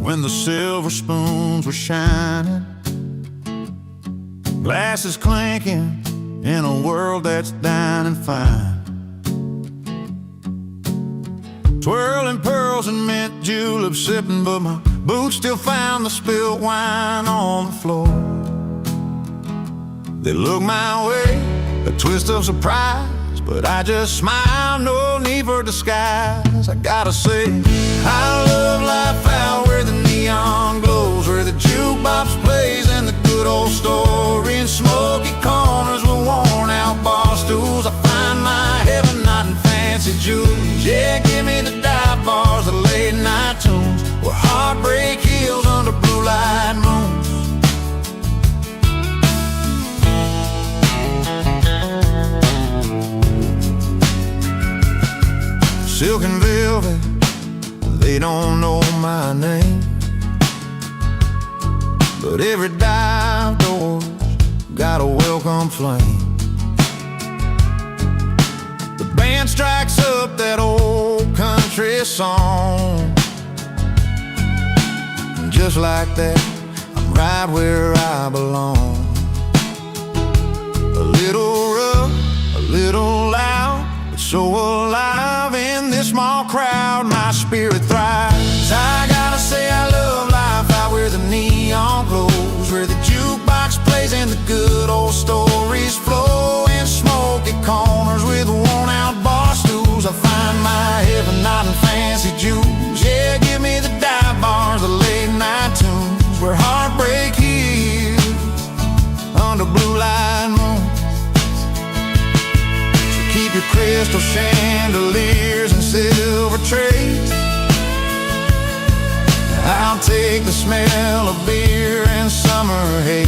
when the silver spoons were shining, glasses clinking in a world that's dining fine. Twirling pearls and mint juleps sipping, but my boots still found the spilled wine on the floor. They look my way, a twist of surprise, but I just smile, no need for disguise. I gotta say, I love life out where the neon glows, where the jukebox plays and the good old story, in smoky corners with worn out bar stools. I find my heaven not in fancy jewels. Yeah, give me the dive bars, the late night tunes, where heartbreak heals under blue light moons. Silk and velvet, they don't know my name, but every dive door's got a welcome flame. The band strikes up that old country song, and just like that, I'm right where I belong. A little rough, a little loud, but so alive in this small crowd, my spirit thrives. I gotta say I love life out where the neon glows, where the jukebox plays and the good old stories flow, in smoky corners with worn out bar stools. I find my heaven not in fancy jewels. Yeah, give me the dive bars, the late night tunes, where heartbreak heals under blue light moons. So keep your crystal chandeliers and silver trays. I'll take the smell of beer and summer haze.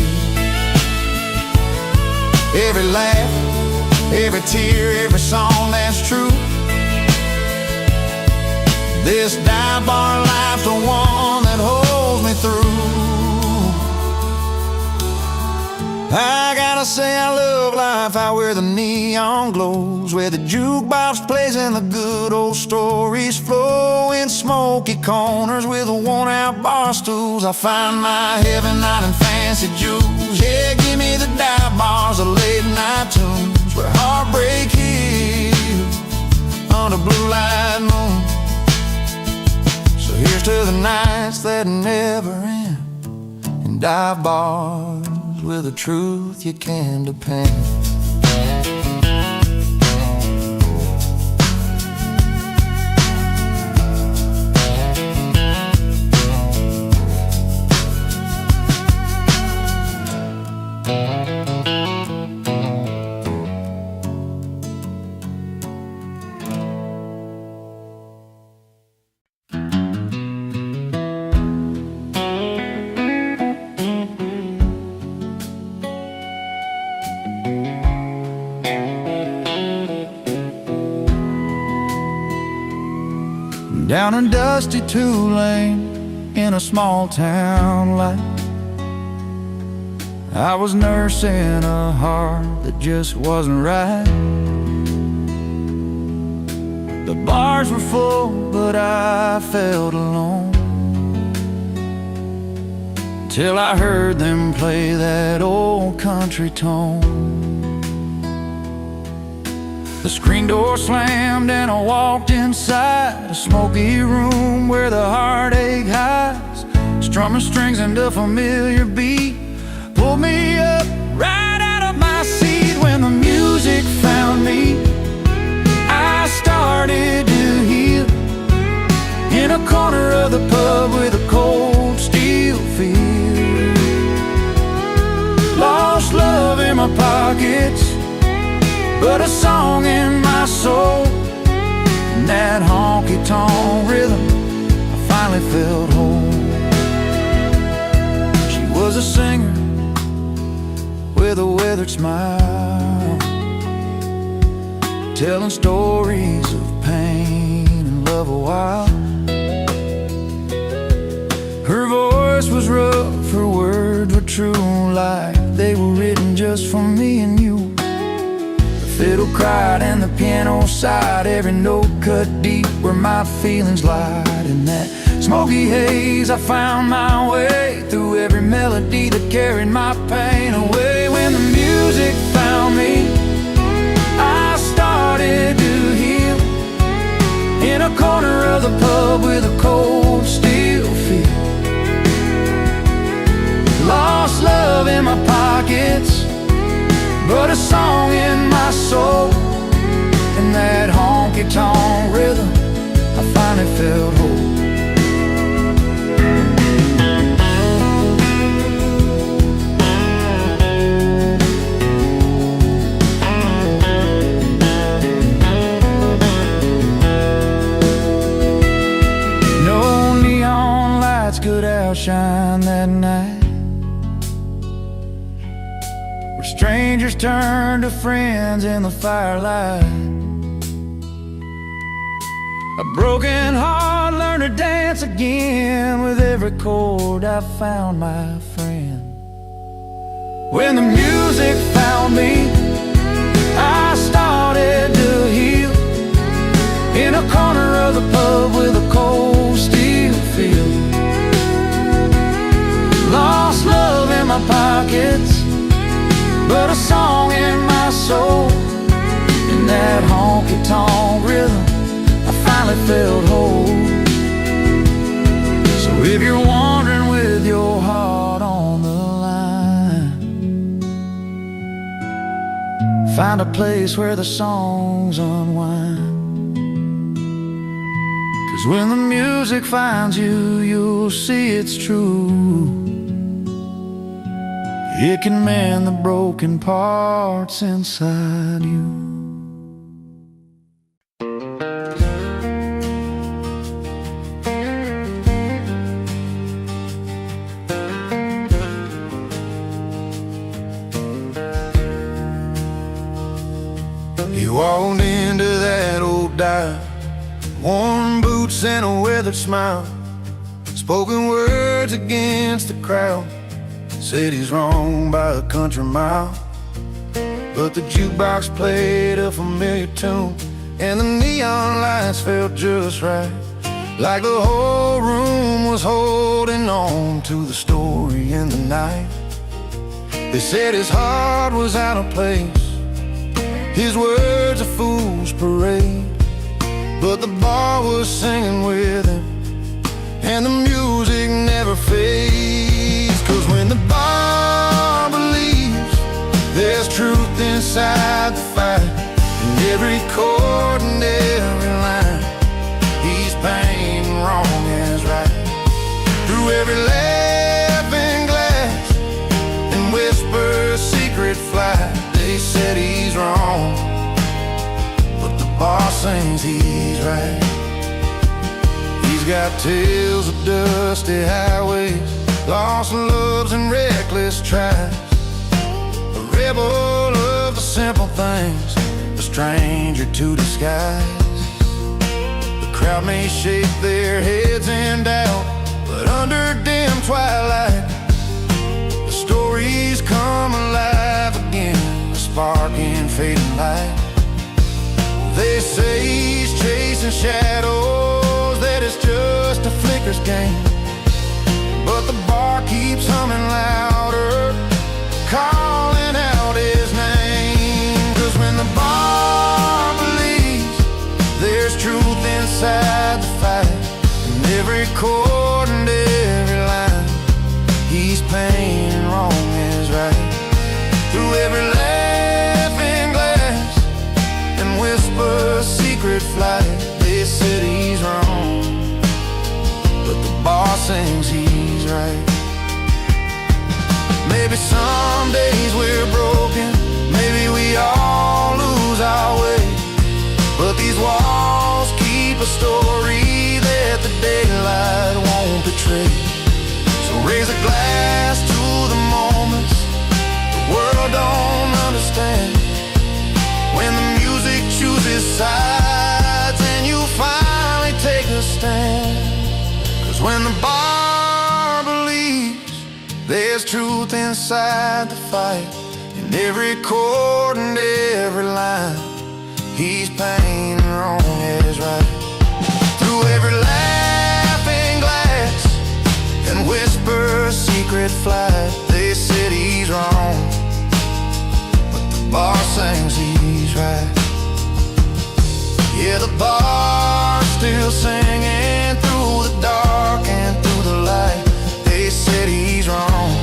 Every laugh, every tear, every song that's true. This dive bar life's the one that holds me through. I gotta say I love life out where the neon glows, where the jukebox plays and the good old stories flow, in smoky corners with worn out bar stools. I find my heaven not in fancy jewels. Yeah, give me the dive bars, the late night tunes, where heartbreak heals under blue light moon. So here's to the nights that never end, and dive bars with a truth you can depend. Down a dusty two-lane in a small town light, I was nursing a heart that just wasn't right. The bars were full, but I felt alone, till I heard them play that old country tone. The screen door slammed and I walked inside a smoky room where the heartache hides, strumming strings and a familiar beat pulled me up right out of my seat. When the music found me, I started to heal in a corner of the pub with a cold steel feel. Lost love in my pockets, but a song in my soul, and that honky-tonk rhythm, I finally felt whole. She was a singer with a weathered smile, telling stories of pain and love a while. Her voice was rough, her words were true, like they were written just for me and you. Fiddle cried and the piano sighed, every note cut deep where my feelings lied. And that smoky haze, I found my way through every melody that carried my pain away. When the music found me, I started to heal in a corner of the pub with a cold steel feel. Lost love in my pockets, but a song in my soul. In that honky-tonk rhythm, I finally felt whole. No neon lights could outshine that night, where strangers turned to friends in the firelight. A broken heart learned to dance again. With every chord I found my friend. When the music found me, I started to heal in a corner of the pub with a cold steel feel. Lost love in my pockets, but a song in my soul. In that honky-tonk rhythm, I finally felt whole. So if you're wandering with your heart on the line, find a place where the songs unwind. 'Cause when the music finds you, you'll see it's true. It can mend the broken parts inside you. You walked into that old dive, worn boots and a weathered smile, spoken words against the crowd. Said he's wrong by a country mile, but the jukebox played a familiar tune, and the neon lights felt just right, like the whole room was holding on to the story in the night. They said his heart was out of place, his words a fool's parade, but the bar was singing with him, and the music never fades. 'Cause when the bar believes, there's truth inside the fight, in every chord and every line, he's painting wrong as right. Through every laughing glass and whisper secret flight, they said he's wrong, but the bar sings he's right. He's got tales of dusty highways, lost loves and reckless tries, a rebel of the simple things, a stranger to disguise. The crowd may shake their heads in doubt, but under dim twilight, the stories come alive again, a spark in fading light. They say he's chasing shadows, that it's just a flicker's game, but the bar keeps humming louder, calling out his name. 'Cause when the bar believes, there's truth inside the fight, in every chord and every line, he's painting wrong as right. Through every laughing glass and whisper secret flight, they said he's wrong, but the bar sings he's right. Maybe some days we're broken, maybe we all lose our way, but these walls keep a story that the daylight won't betray. So raise a glass to the moments the world don't understand, when the music chooses sides and you finally take a stand. 'Cause when the bar believes, there's truth inside the fight, in every chord and every line, he's painting wrong as right. Through every laughing glass red flag. They said he's wrong, but the bar sings he's right. Yeah, the bar's still singing through the dark and through the light. They said he's wrong,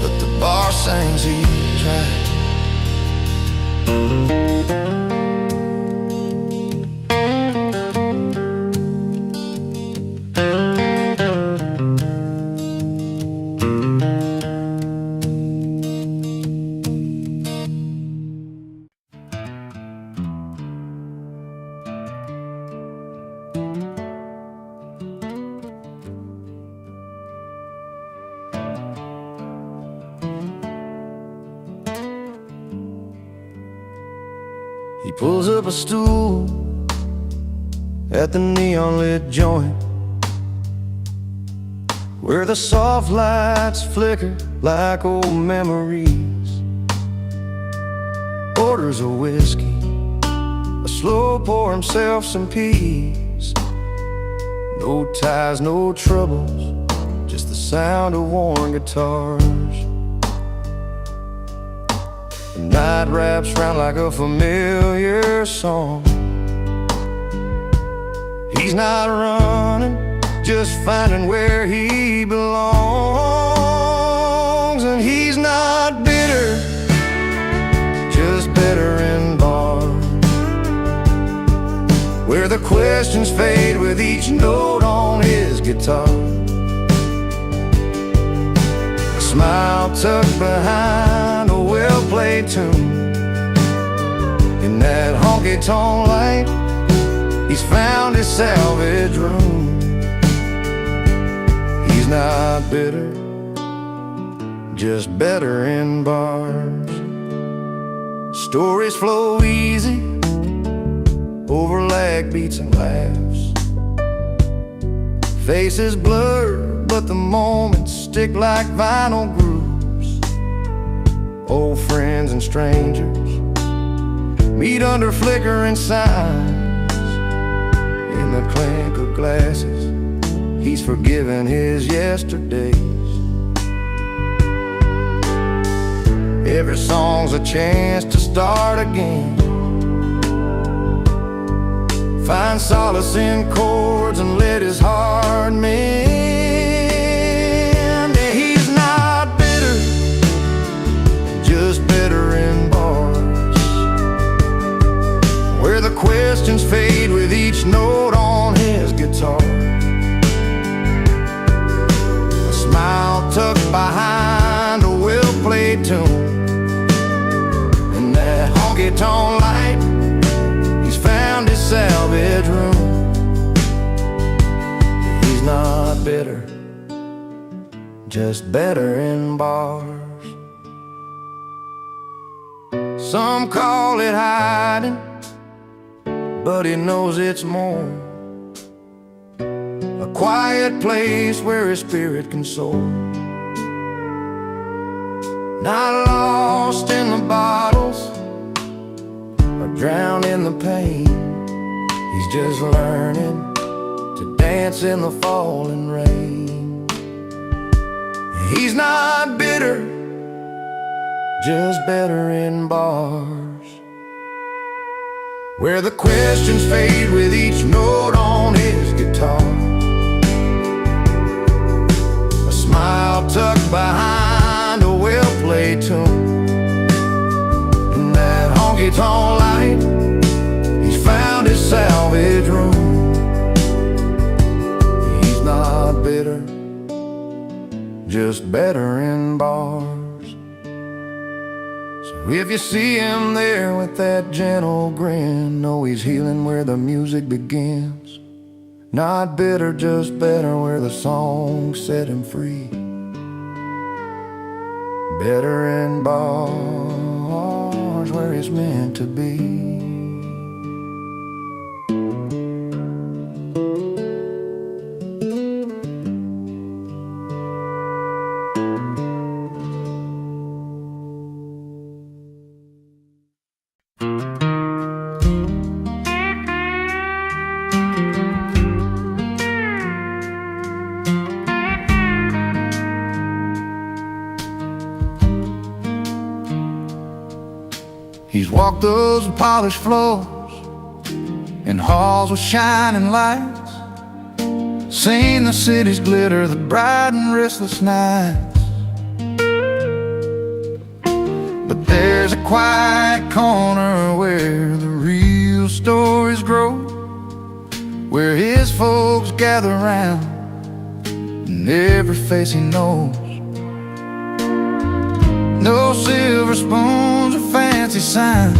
but the bar sings he's right. He pulls up a stool at the neon-lit joint, where the soft lights flicker like old memories. Orders a whiskey, a slow pour, himself some peace. No ties, no troubles, just the sound of worn guitars. The night wraps round like a familiar song. He's not running, just finding where he belongs. And he's not bitter, just better in bars, where the questions fade with each note on his guitar. A smile tucked behind a well-played tune. In that honky-tonk light, he's found his salvage room. He's not bitter, just better in bars. Stories flow easy over lag beats and laughs. Faces blur, but the moments stick like vinyl grooves. Old friends and strangers meet under flickering signs. In the clink of glasses, he's forgiven his yesterdays. Every song's a chance to start again. Find solace in chords and let his heart mend. Yeah, he's not bitter, just better in bars, where the questions fade with each note on his guitar. A smile tucked behind a well-played tune. In that honky-tonk light, he's found his salvage room. He's not bitter, just better in bars. Some call it hiding, but he knows it's more. A quiet place where his spirit can soar. Not lost in the bottles or drowned in the pain. He's just learning to dance in the falling rain. He's not bitter, just better in bars, where the questions fade with each note on his guitar. A smile tucked behind a well-played tune. In that honky-tonk light, he's found his salvage room. He's not bitter, just better in bars. If you see him there with that gentle grin, know he's healing where the music begins. Not bitter, just better, where the song set him free. Better in bars, where he's meant to be. He's walked those polished floors in halls with shining lights, seen the city's glitter, the bright and restless nights. But there's a quiet corner where the real stories grow, where his folks gather round and every face he knows. No silver spoons or fancy signs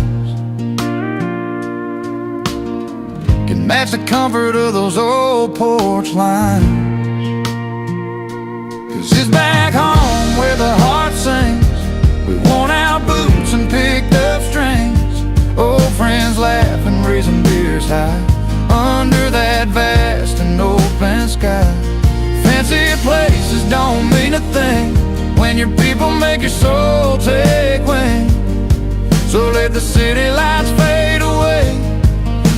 can match the comfort of those old porch lines. 'Cause it's back home where the heart sings, with worn out boots and picked up strings, old friends laugh and raising beers high under that vast and open sky. Fancy places don't mean a thing when your people make your soul take wing. So let the city lights fade away.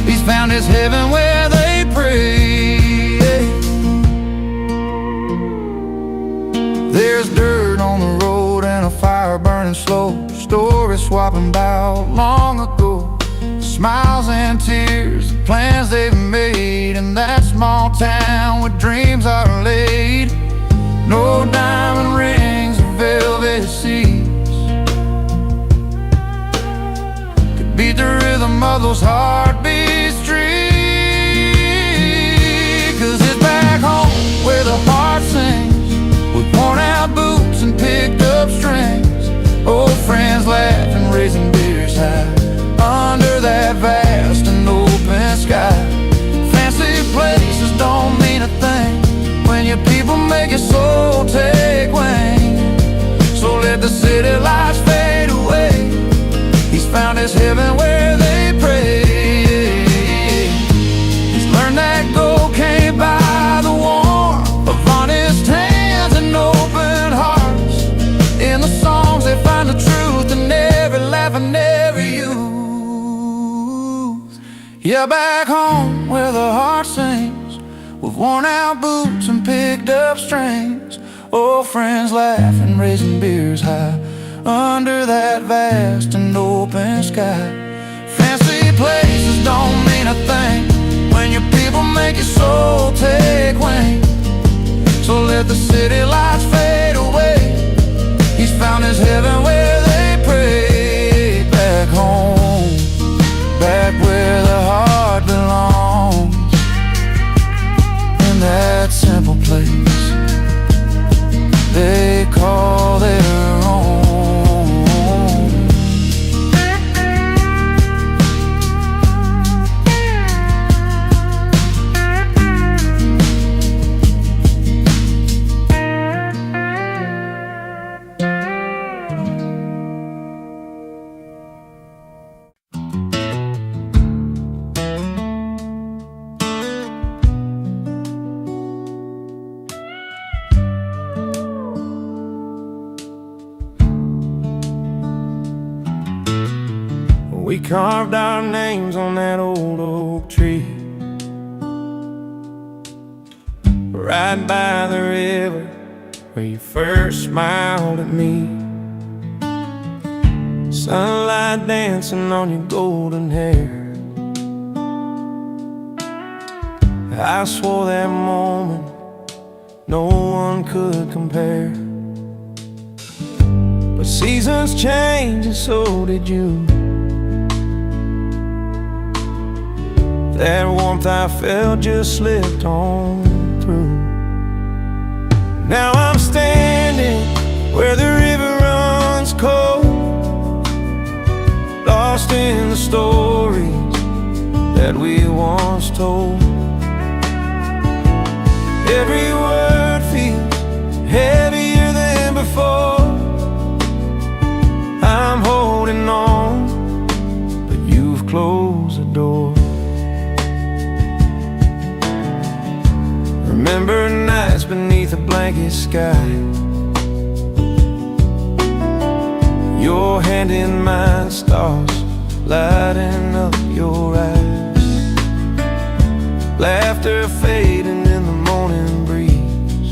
He's found his heaven where they pray. There's dirt on the road and a fire burning slow, stories swapping about long ago, smiles and tears, the plans they've made in that small town where dreams are laid. No diamond rings or velvet seats could beat the rhythm of those heartbeats street. 'Cause it's back home where the heart sings, with worn out boots and picked up strings, old friends laugh and raising beers high under that vast and open sky. Fancy places don't mean a thing when your people make your soul take wing. So let the city lights fade away. He's found his heaven where they pray. He's learned that gold can't buy the warmth of honest hands and open hearts. In the songs they find the truth in every laugh and every youth. Yeah, back home where the heart sings, with worn out boots and picked up strings, old friends laugh and raising beers high under that vast and open sky. Fancy places don't mean a thing when your people make your soul take wing. So let the city lights fade away. He's found his heaven where they pray. Back home, back where the heart belongs, in that simple place they call their own. We carved our names on that old oak tree, right by the river where you first smiled at me. Sunlight dancing on your golden hair. I swore that moment no one could compare. But seasons change and so did you. That warmth I felt just slipped on through. Now I'm standing where the river runs cold, lost in the stories that we once told. Every word feels heavier than before. I'm holding on, but you've closed the door. Remember nights beneath a blanket sky, your hand in mine, stars lighting up your eyes. Laughter fading in the morning breeze.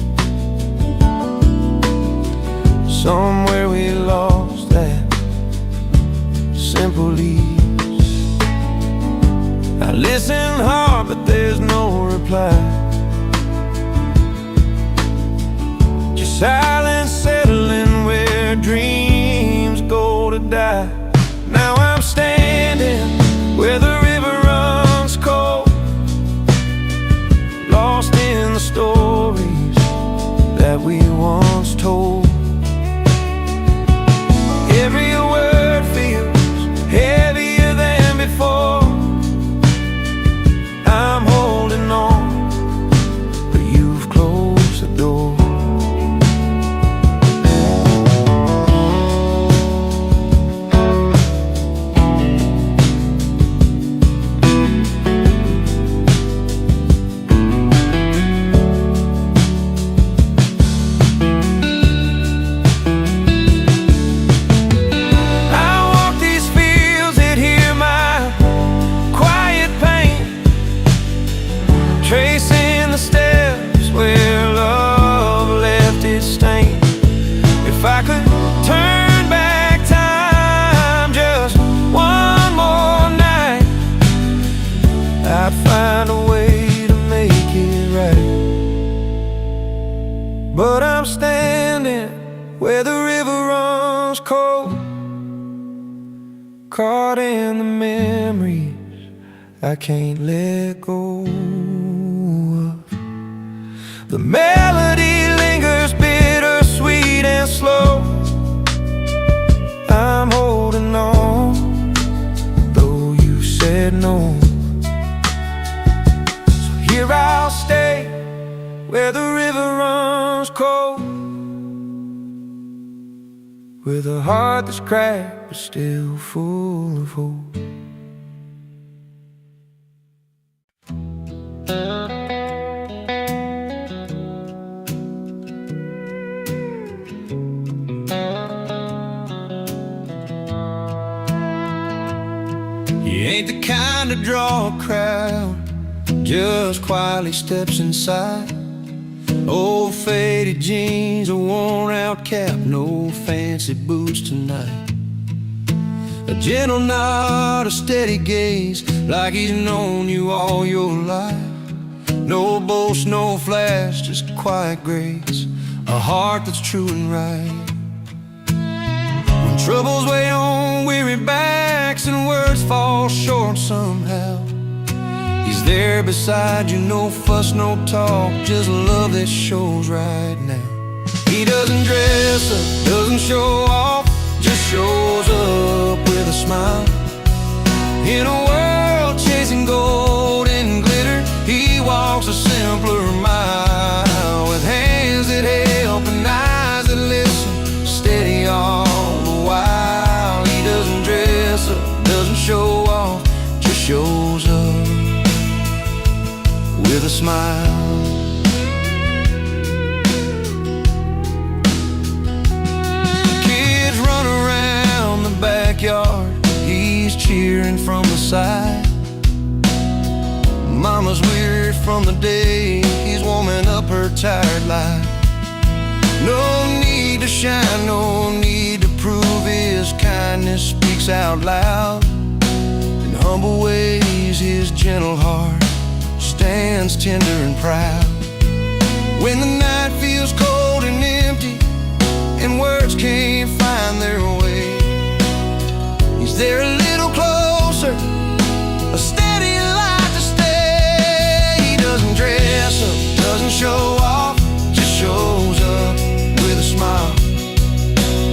Somewhere we lost that simple Silence settling where dreams go to die. Now I'm standing where the river runs cold, lost in the stories that we once told. Every word feels heavier than before. I'm holding on, but you've closed the door. Tracing the steps where love left its stain. If I could turn back time just one more night, I'd find a way to make it right. But I'm standing where the river runs cold, caught in the memories I can't let go of. The melody lingers bittersweet and slow. I'm holding on, though you said no. So here I'll stay, where the river runs cold, with a heart that's cracked but still full of hope. You ain't the kind to draw a crowd, just quietly steps inside. Old faded jeans, a worn out cap, no fancy boots tonight. A gentle nod, a steady gaze, like he's known you all your life. No boast, no flash, just quiet grace, a heart that's true and right. When troubles weigh on weary backs and words fall short somehow, he's there beside you, no fuss, no talk, just love that shows right now. He doesn't dress up, doesn't show off, just shows up with a smile. In a world chasing gold and glitter, he walks a simpler mile, with hands that help and eyes that listen, steady all the while. He doesn't dress up, doesn't show off, just shows up with a smile. Kids run around the backyard, he's cheering from the side. Mama's weary from the day, he's warming up her tired life. No need to shine, no need to prove, his kindness speaks out loud. In humble ways his gentle heart stands tender and proud. When the night feels cold and empty and words can't find their way, he's there a little closer, a steady light to stay. He doesn't dress up, doesn't show off, just shows up with a smile.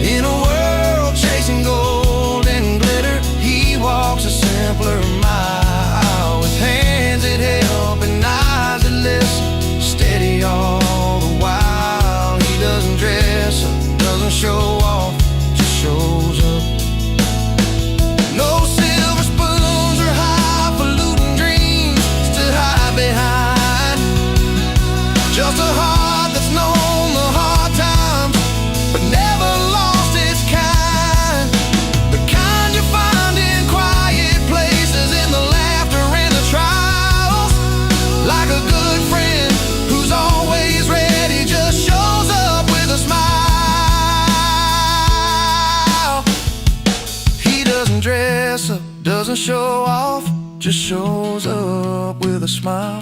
In a world chasing gold and glitter, he walks a simpler mile, with hands that help and eyes that listen, steady all the while. He doesn't dress up, doesn't show off, just shows up. No silver spoons or highfalutin dreams to hide behind, just a heart that's known the hard times but never lost its kind. The kind you find in quiet places, in the laughter and the trials. Like a good friend who's always ready, just shows up with a smile. He doesn't dress up, doesn't show off, just shows up with a smile.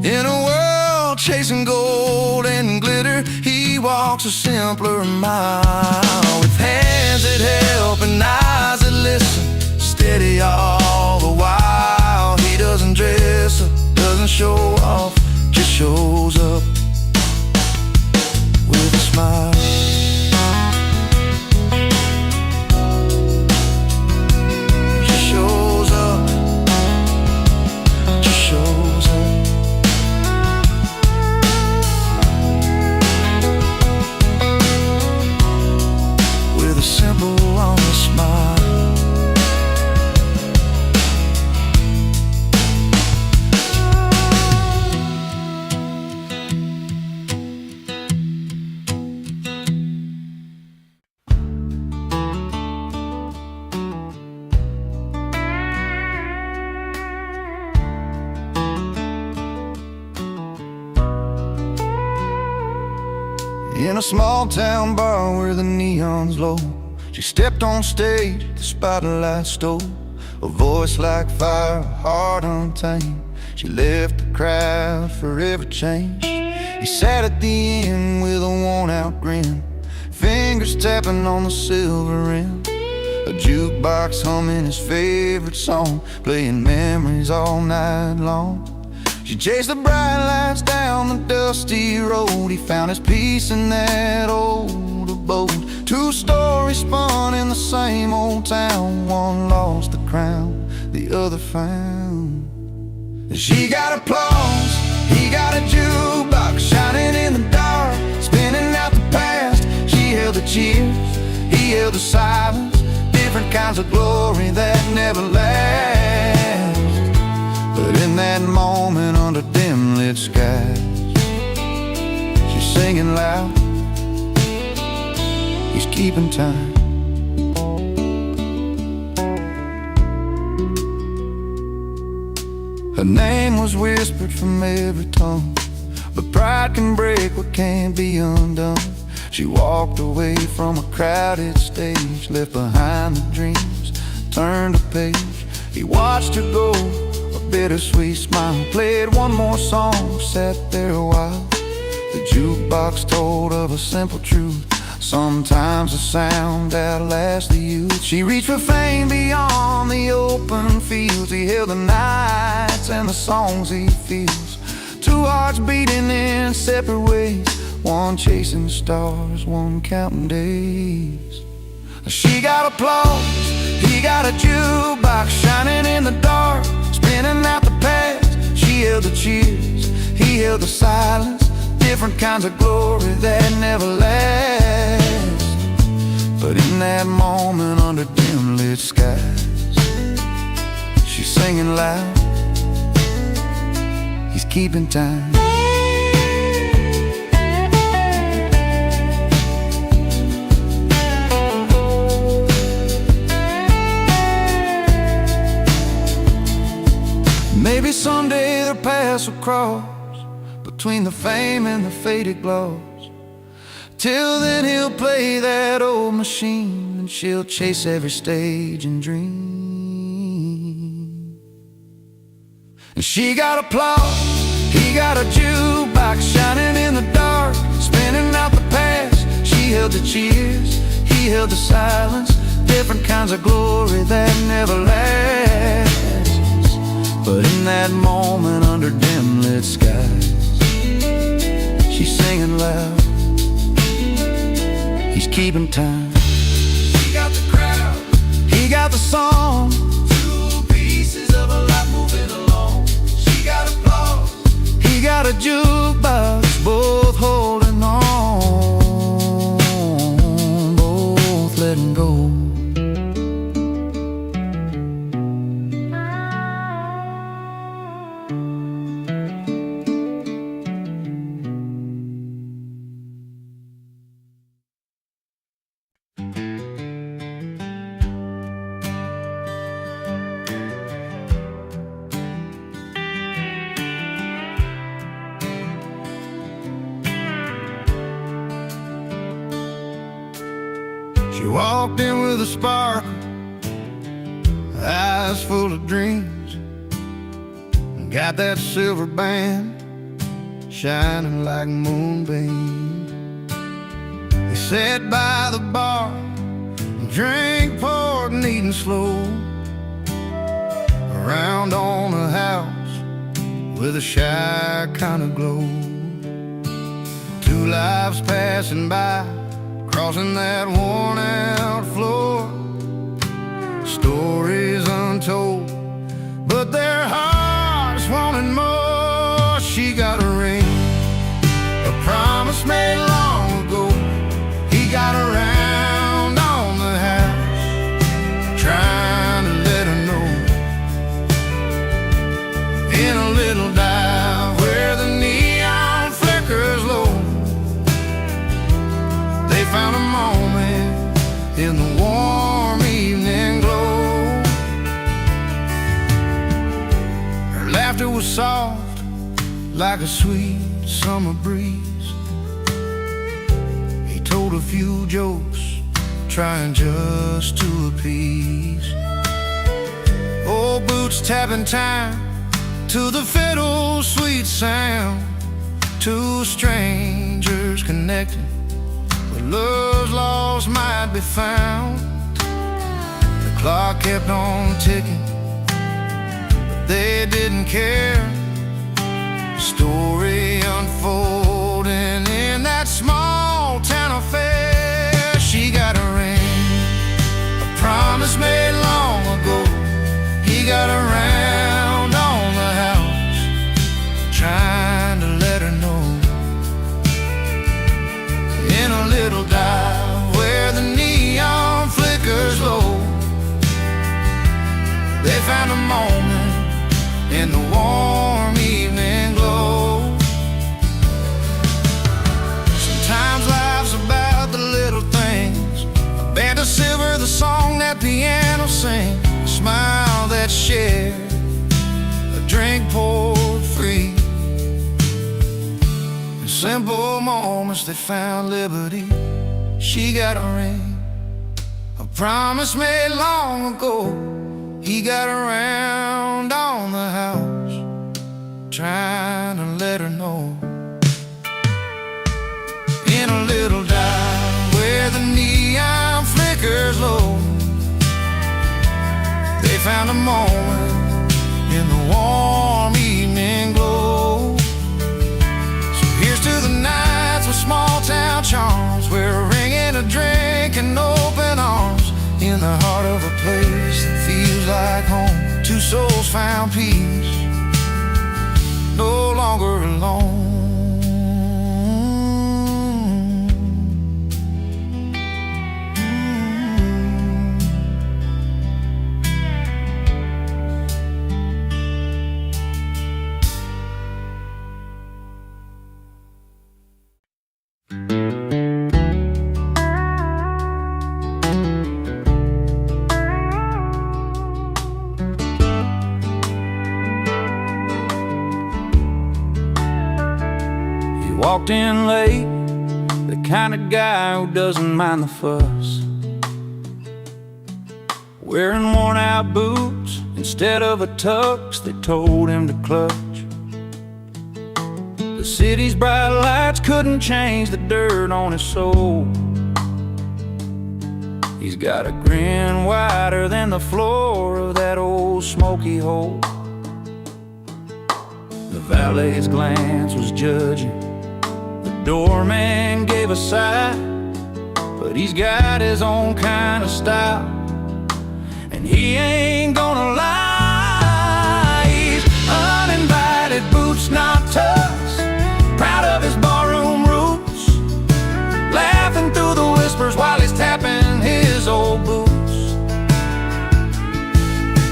In a world chasing gold and glitter, he walks a simpler mile, with hands that help and eyes that listen, steady all the while. He doesn't dress up, doesn't show off, just shows up with a smile. Just shows up, just shows up. With a simple, honest smile. In a small town bar where the neon's low, she stepped on stage, the spotlight stole. A voice like fire, a heart untamed. She left the crowd forever changed. He sat at the end with a worn-out grin, fingers tapping on the silver rim. A jukebox humming his favorite song, playing memories all night long. She chased the bright lights down the dusty road. He found his peace in that old abode. Two stories spun in the same old town. One lost the crown, the other found. She got applause, he got a jukebox shining in the dark, spinning out the past. She held the cheers, he held the silence, different kinds of glory that never last. But in that moment under dim lit skies, she's singing loud, he's keeping time. Her name was whispered from every tongue, but pride can break what can't be undone. She walked away from a crowded stage, left behind the dreams, turned a page. He watched her go, a bittersweet smile, played one more song, sat there a while. The jukebox told of a simple truth: sometimes the sound outlasts the youth. She reached for fame beyond the open fields. He held the nights and the songs he feels. Two hearts beating in separate ways, one chasing stars, one counting days. She got applause, he got a jukebox shining in the dark, spinning out the past. She held the cheers, he held the silence, different kinds of glory that never last. But in that moment under dim lit skies, she's singing loud, he's keeping time. Maybe someday their paths will cross between the fame and the faded gloss. Till then he'll play that old machine, and she'll chase every stage and dream. And she got applause, he got a jukebox shining in the dark, spinning out the past. She held the cheers, he held the silence, different kinds of glory that never lasts. But in that moment under dim lit skies, she's singing loud, he's keeping time. He got the crowd, he got the song, two pieces of a life moving along. She got applause, he got a jukebox, both holding on, both letting go. She walked in with a sparkle, eyes full of dreams, and got that silver band shining like moonbeams. Sat by the bar, drink poured and eating slow, around on a house with a shy kind of glow. Two lives passing by, crossing that worn out floor. Stories untold, but their hearts wanted more. She got a ring, a promise made long ago. He got around on the house, trying to let her know. In a little dive where the neon flickers low, they found a moment in the warm evening glow. Her laughter was soft like a sweet summer breeze. He told a few jokes, trying just to appease. Old boots tapping time to the fiddle's sweet sound. Two strangers connecting, where love's lost might be found. The clock kept on ticking, but they didn't care. Story unfolding in that small town affair. She got a ring, a promise made long ago. He got around on the house, trying to let her know. In a little dive where the neon flickers low, they found a moment in the warm evening glow. Sometimes life's about the little things, a band of silver, the song that piano sings, a smile that's shared, a drink poured free. In simple moments that found liberty. She got a ring, a promise made long ago. He got around on the house, trying to let her know. In a little dive where the neon flickers low, they found a moment in the warm evening glow. So here's to the nights with small town charms, where a ring and a drink and open arms. In the heart of a place that feels like home, two souls found peace, no longer alone. Walked in late, the kind of guy who doesn't mind the fuss, wearing worn out boots instead of a tux they told him to clutch. The city's bright lights couldn't change the dirt on his soul. He's got a grin wider than the floor of that old smoky hole. The valet's glance was judging, doorman gave a sigh, but he's got his own kind of style, and he ain't gonna lie. He's uninvited, boots not tucks, proud of his barroom roots, laughing through the whispers while he's tapping his old boots.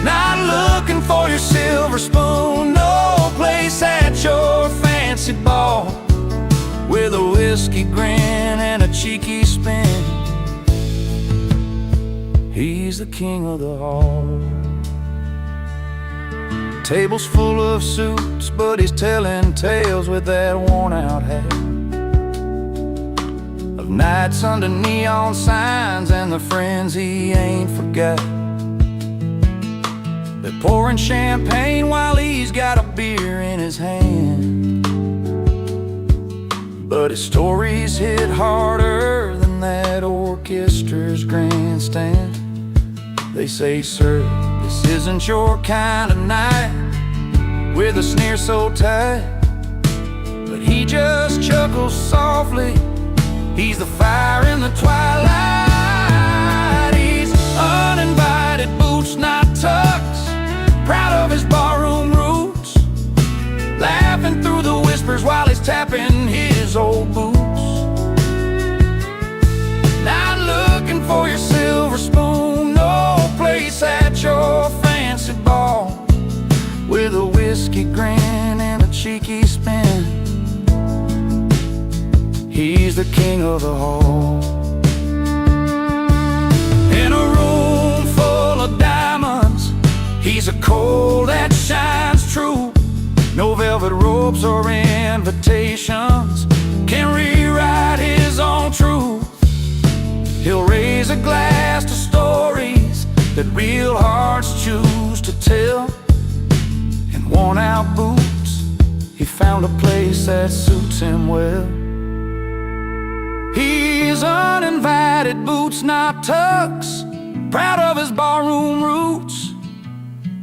Not looking for your silver spoon, no place at your fancy ball, with a whiskey grin and a cheeky spin. He's the king of the hall. Table's full of suits, but he's telling tales with that worn-out hat, of nights under neon signs and the friends he ain't forgot. They're pouring champagne while he's got a beer in his hand, but his stories hit harder than in that orchestra's grandstand. They say, "Sir, this isn't your kind of night," with a sneer so tight. But he just chuckles softly. He's the fire in the twilight. He's uninvited, boots not tucks, proud of his barroom roots, laughing through the whispers while he's tapping his old boots. Not looking for your silver spoon, no place at your fancy ball, with a whiskey grin and a cheeky spin. He's the king of the hall. In a room full of diamonds, he's a coal that shines true. No velvet ropes or invitations can rewrite his own truth. He'll raise a glass to stories that real hearts choose to tell. In worn-out boots, he found a place that suits him well. He's uninvited, boots not tucks, proud of his barroom roots,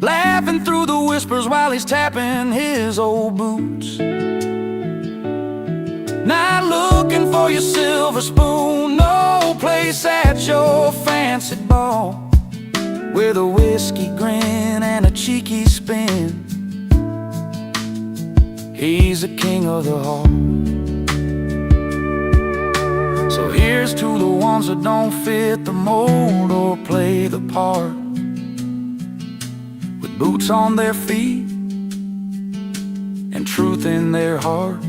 laughing through the whispers while he's tapping his old boots. Not looking for your silver spoon, no place at your fancy ball, with a whiskey grin and a cheeky spin. He's the king of the hall. So here's to the ones that don't fit the mold or play the part, with boots on their feet and truth in their heart.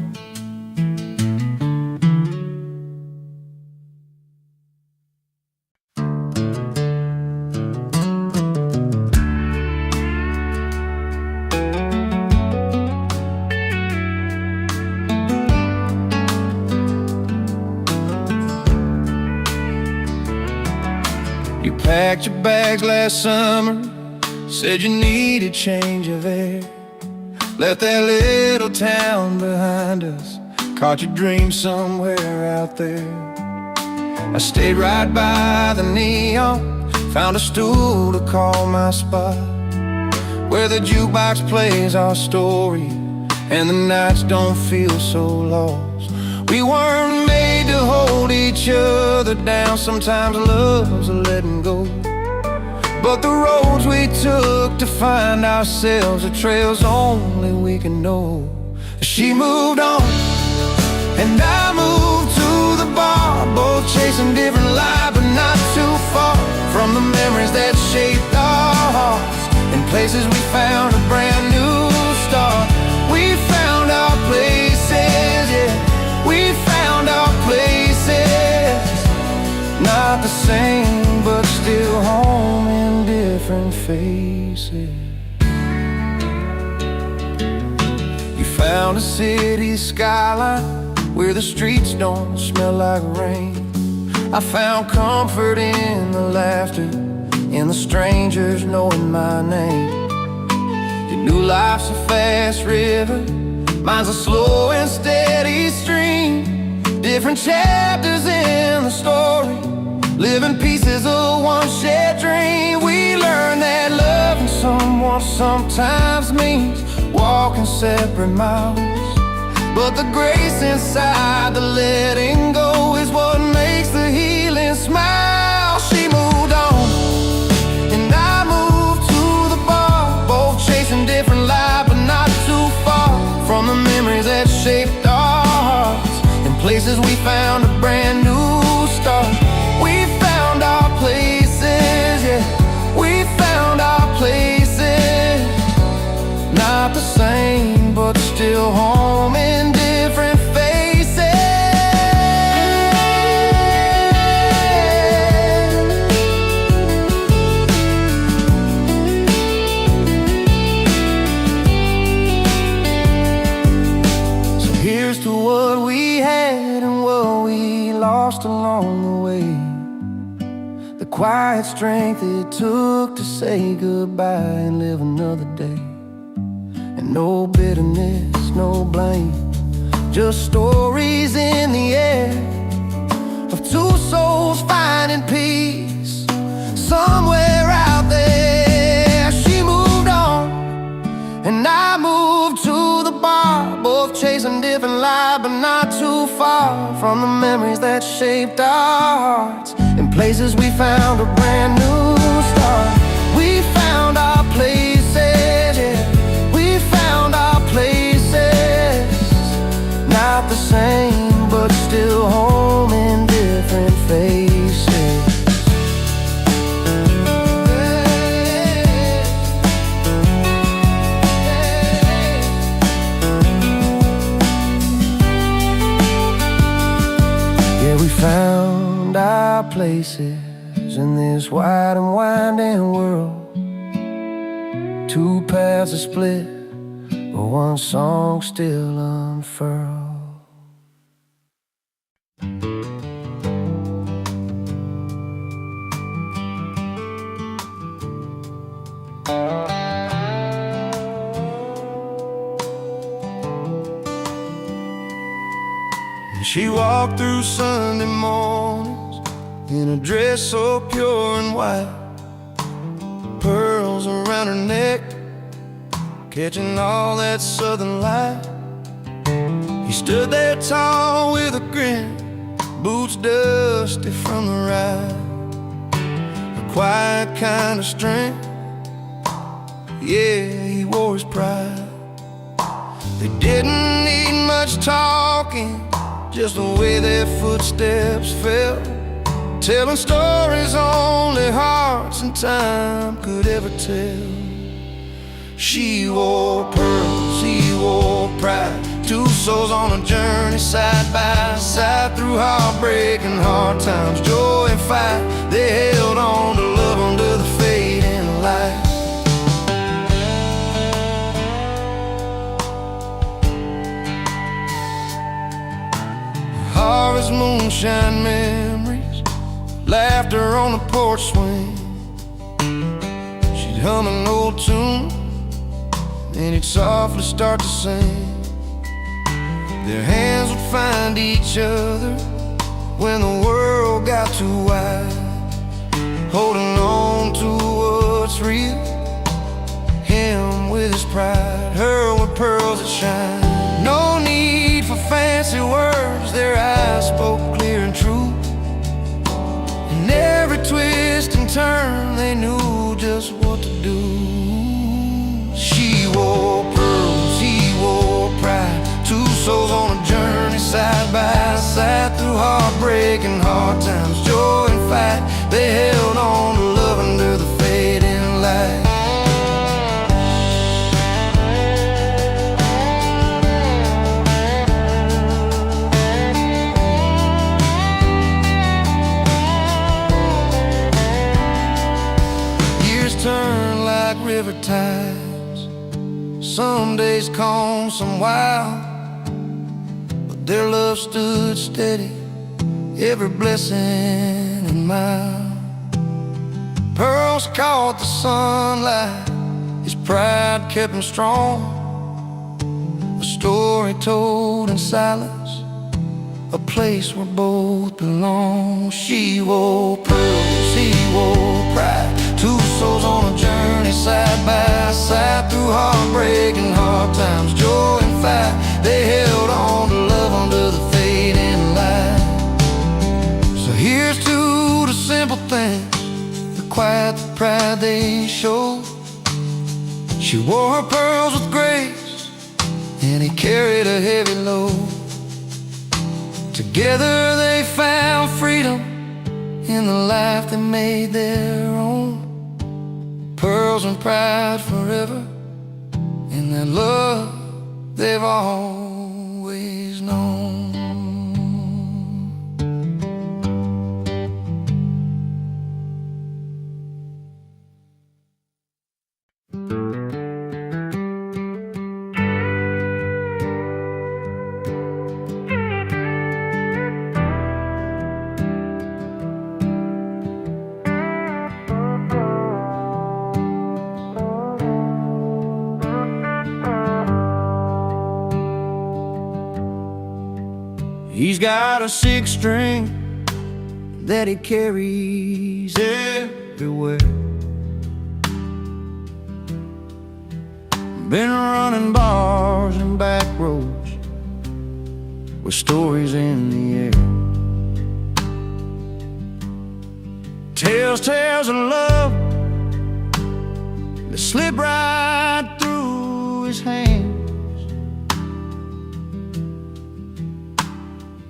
You packed your bags last summer, said you needed change of air. Left that little town behind us, caught your dream somewhere out there. I stayed right by the neon, found a stool to call my spot, where the jukebox plays our story and the nights don't feel so lost. We weren't made to hold each other down, sometimes love's a letting go. But the roads we took to find ourselves are trails only we can know. She moved on, and I moved to the bar, both chasing different lives, but not too far from the memories that shaped our hearts, and places we found a brand new start. We found our places, yeah, we found our places, not the same, but still home in different faces. You found a city skyline where the streets don't smell like rain. I found comfort in the laughter, in the strangers knowing my name. You knew life's a fast river, mine's a slow and steady stream. Different chapters in the story, living pieces of one shared dream. We learned that loving someone sometimes means walking separate miles, but the grace inside the letting go is what makes the healing smile. She moved on, and I moved to the bar, both chasing different lives, but not too far from the memories that shaped our hearts, and places we found a brand new start. We found our places, yeah, we found our places, not the same, but still home in different faces. So here's to what we had and what we lost along the way, the quiet strength it took to say goodbye and live another day. And no bitterness, no blame, just stories in the air of two souls from the memories that shaped our hearts. In places we found a brand new start. We found our places, yeah. We found our places. Not the same, but still home in different faces. We found our places in this wide and winding world. Two paths are split, but one song still unfurled. She walked through Sunday mornings in a dress so pure and white, pearls around her neck, catching all that southern light. He stood there tall with a grin, boots dusty from the ride, a quiet kind of strength, yeah, he wore his pride. They didn't need much talking, just the way their footsteps fell, telling stories only hearts and time could ever tell. She wore pearls, he wore pride, two souls on a journey side by side, through heartbreak and hard times, joy and fight. They held on to love under the fading light. Harvest moonshine memories, laughter on the porch swing. She'd hum an old tune, and he'd softly start to sing. Their hands would find each other when the world got too wide, holding on to what's real, him with his pride, her with pearls that shine. No need for fancy words, their eyes spoke clear and true. In every twist and turn, they knew just what to do. She wore pearls, he wore pride, two souls on a journey side by side, through heartbreak and hard times, joy and fight. They held on to love under the fading light. Turn like river tides, some days calm, some wild, but their love stood steady, every blessing and mile. Pearls caught the sunlight, his pride kept him strong, a story told in silence, a place where both belong. She wore pearls, he wore pride, two souls on a journey side by side, through heartbreak and hard times, joy and fight. They held on to love under the fading light. So here's to the simple things, the quiet, the pride they showed. She wore her pearls with grace, and he carried a heavy load. Together they found freedom in the life they made their own. Pearls and pride forever, in that love they've always known. He's got a six string that he carries everywhere. Been running bars and back roads with stories in the air. Tales, tales of love that slip right through his hands.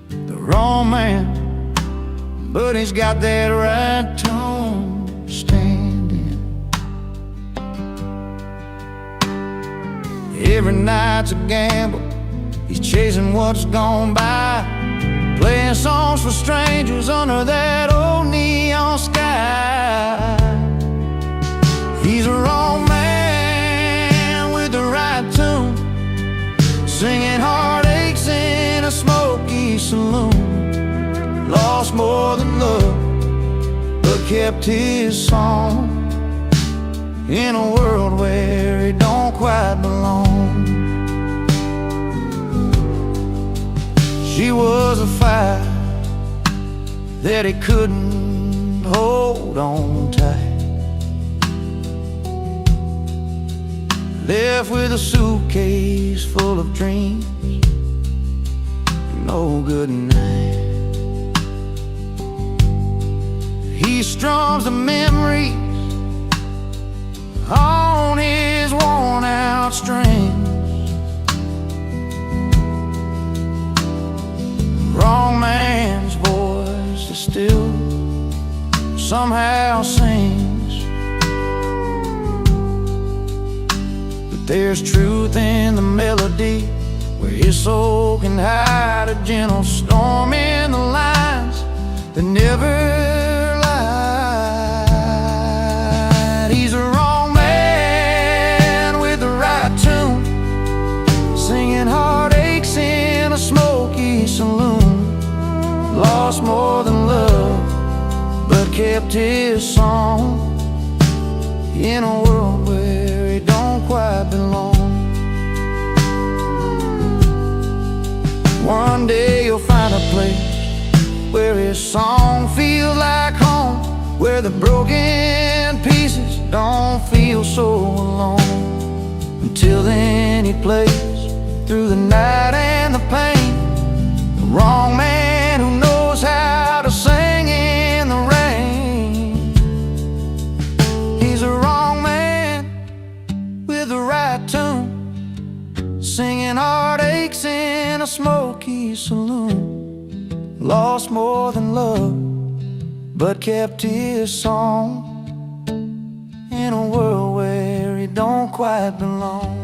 The wrong man, but he's got that right tone standing. Every night's a gamble, he's chasing what's gone by, playing songs for strangers under that old neon sky. He's a wrong man with the right tune, singing heartaches in a smoky saloon. Lost more than love, but kept his song in a world where he don't quite belong. She was a fire that he couldn't hold on tight, left with a suitcase full of dreams, no good night. He strums the memories on his worn-out strings. Wrong man's voice is still somehow sings, but there's truth in the melody, where his soul can hide a gentle storm in the lines that never lied. He's a wrong man with the right tune, singing heartaches in a smoky saloon. Lost more than love, but kept his song in a world where he don't quite belong. One day you'll find a place where his song feels like home, where the broken pieces don't feel so alone. Until then he plays through the night and the pain, the wrong man who knows how to sing in the rain. He's a wrong man with the right tune, singing heartaches in a smoky saloon. Lost more than love, but kept his song in a world where he don't quite belong.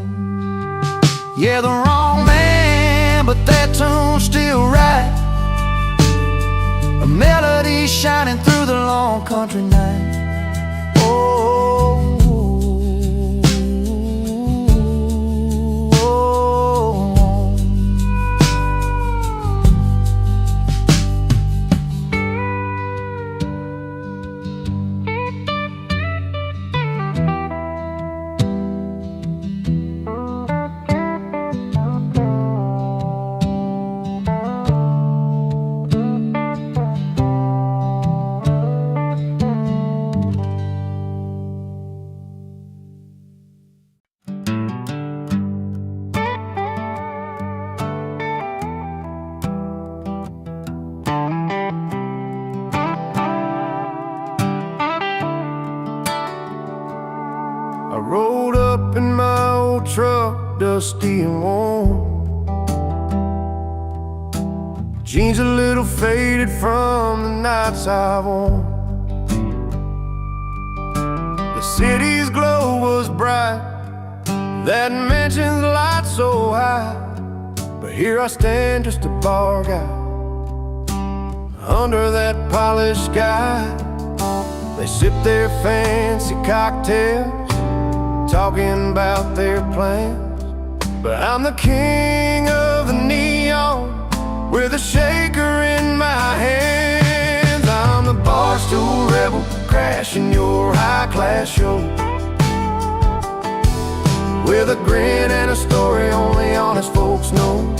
Yeah, the wrong man, but that tune's still right, a melody shining through the long country night. I rolled up in my old truck, dusty and worn, jeans a little faded from the nights I've worn. The city's glow was bright, that mansion's light so high, but here I stand, just a bar guy, under that polished sky. They sip their fancy cocktails, talking about their plans, but I'm the king of the neon, with a shaker in my hands. I'm the barstool rebel, crashing your high-class show, with a grin and a story only honest folks know.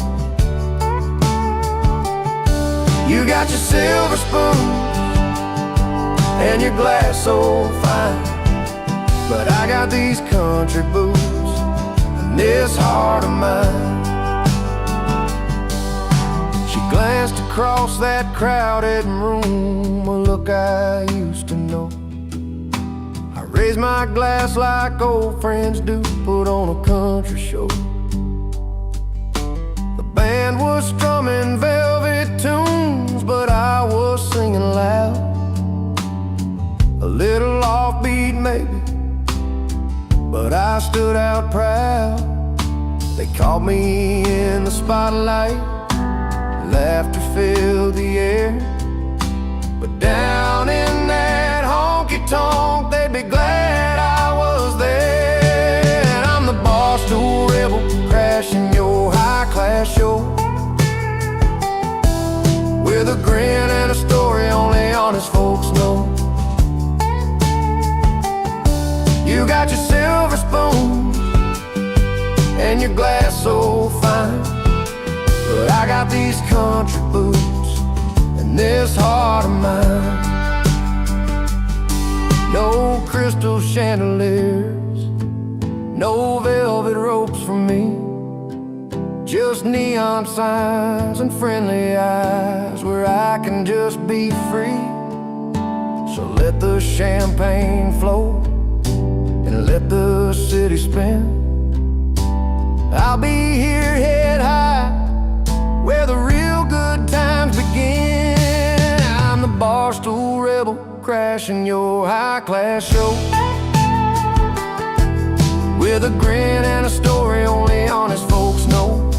You got your silver spoon and your glass so fine, but I got these country boots and this heart of mine. Glanced across that crowded room, a look I used to know. I raised my glass like old friends do, put on a country show. The band was strumming velvet tunes, but I was singing loud, a little offbeat maybe, but I stood out proud. They caught me in the spotlight, laughter filled the air. But down in that honky-tonk, they'd be glad I was there. And I'm the barstool rebel, crashing your high-class show, with a grin and a story only honest folks know. You got your silver spoon and your glass so fine, but I got these country boots and this heart of mine. No crystal chandeliers, no velvet ropes for me, just neon signs and friendly eyes where I can just be free. So let the champagne flow and let the city spin. I'll be here head high, where the real good times begin. I'm the barstool rebel, crashing your high-class show, with a grin and a story only honest folks know.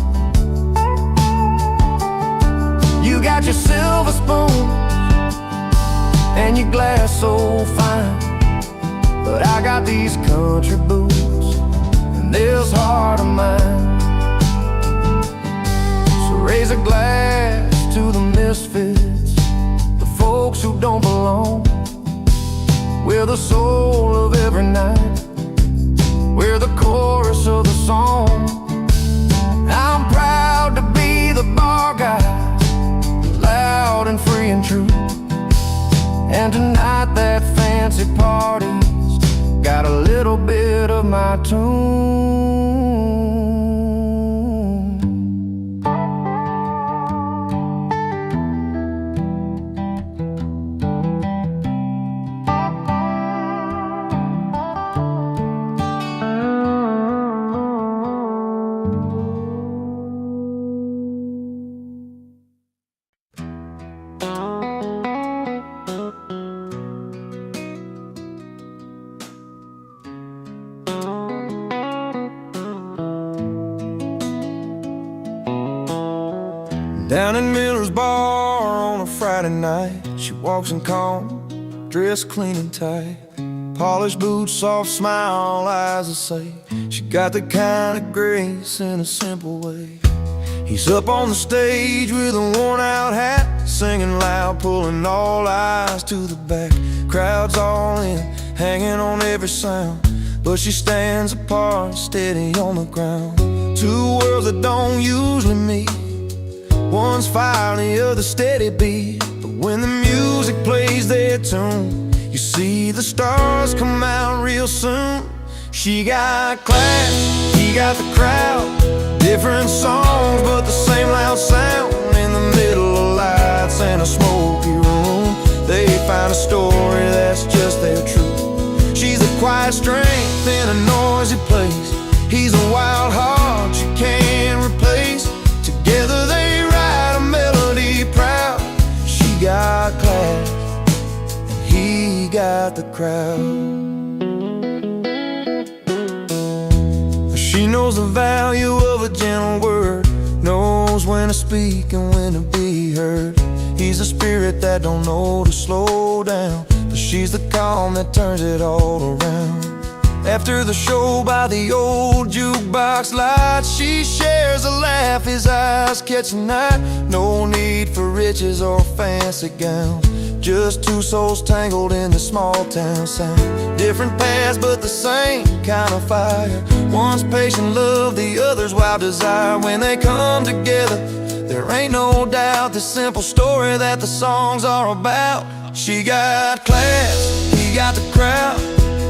You got your silver spoon and your glass so fine, but I got these country boots and this heart of mine. So raise a glass to the misfits, the folks who don't belong. We're the soul of every night, we're the chorus of the song. I'm proud to be the bar guy, loud and free and true. And tonight that fancy party's got a little bit of my tune. Down in Miller's bar on a Friday night, she walks in calm, dressed clean and tight, polished boots, soft smile, eyes that say she got the kind of grace in a simple way. He's up on the stage with a worn-out hat, singing loud, pulling all eyes to the back. Crowd's all in, hanging on every sound, but she stands apart, steady on the ground. Two worlds that don't usually meet, one's fire and the other's steady beat. But when the music plays their tune, you see the stars come out real soon. She got class, he got the crowd, different songs but the same loud sound. In the middle of lights and a smoky room, they find a story that's just their truth. She's a quiet strength in a noisy place, he's a wild heart you can't replace. Together they write a melody proud. She got class and he got the crowd. She knows the value of a gentle word, knows when to speak and when to be heard. He's a spirit that don't know to slow down, but she's the calm that turns it all around. After the show by the old jukebox lights, she shares a laugh, his eyes catch a night. No need for riches or fancy gowns, just two souls tangled in the small town sound. Different paths but the same kind of fire, one's patient love, the other's wild desire. When they come together, there ain't no doubt the simple story that the songs are about. She got class, he got the crowd,